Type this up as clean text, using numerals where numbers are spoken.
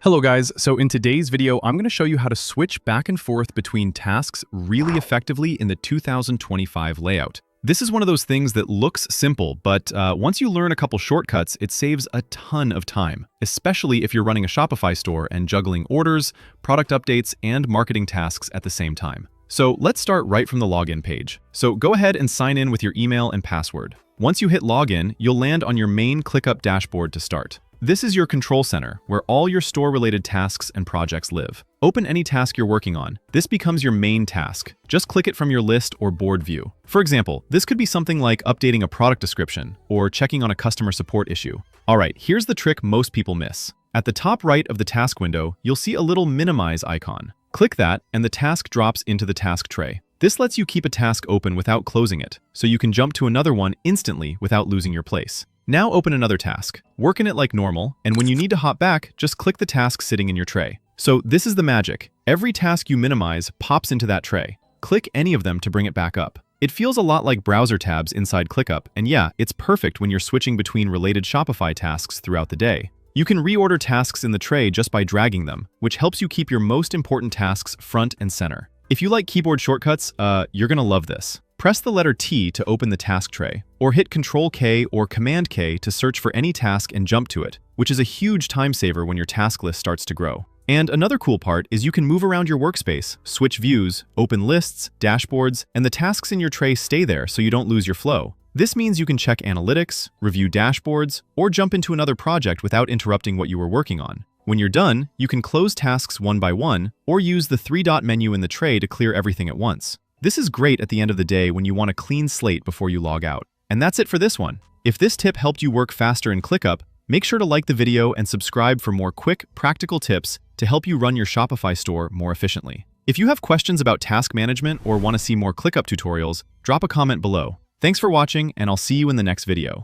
Hello guys, so in today's video, I'm going to show you how to switch back and forth between tasks really effectively in the 2025 layout. This is one of those things that looks simple, but once you learn a couple shortcuts, it saves a ton of time, especially if you're running a Shopify store and juggling orders, product updates, and marketing tasks at the same time. So let's start right from the login page. So go ahead and sign in with your email and password. Once you hit login, you'll land on your main ClickUp dashboard to start. This is your control center, where all your store-related tasks and projects live. Open any task you're working on. This becomes your main task. Just click it from your list or board view. For example, this could be something like updating a product description or checking on a customer support issue. All right, here's the trick most people miss. At the top right of the task window, you'll see a little minimize icon. Click that, and the task drops into the task tray. This lets you keep a task open without closing it, so you can jump to another one instantly without losing your place. Now open another task. Work in it like normal, and when you need to hop back, just click the task sitting in your tray. So this is the magic. Every task you minimize pops into that tray. Click any of them to bring it back up. It feels a lot like browser tabs inside ClickUp, and yeah, it's perfect when you're switching between related Shopify tasks throughout the day. You can reorder tasks in the tray just by dragging them, which helps you keep your most important tasks front and center. If you like keyboard shortcuts, you're gonna love this. Press the letter T to open the task tray, or hit Ctrl-K or Command-K to search for any task and jump to it, which is a huge time saver when your task list starts to grow. And another cool part is you can move around your workspace, switch views, open lists, dashboards, and the tasks in your tray stay there so you don't lose your flow. This means you can check analytics, review dashboards, or jump into another project without interrupting what you were working on. When you're done, you can close tasks one by one, or use the three-dot menu in the tray to clear everything at once. This is great at the end of the day when you want a clean slate before you log out. And that's it for this one. If this tip helped you work faster in ClickUp, make sure to like the video and subscribe for more quick, practical tips to help you run your Shopify store more efficiently. If you have questions about task management or want to see more ClickUp tutorials, drop a comment below. Thanks for watching, and I'll see you in the next video.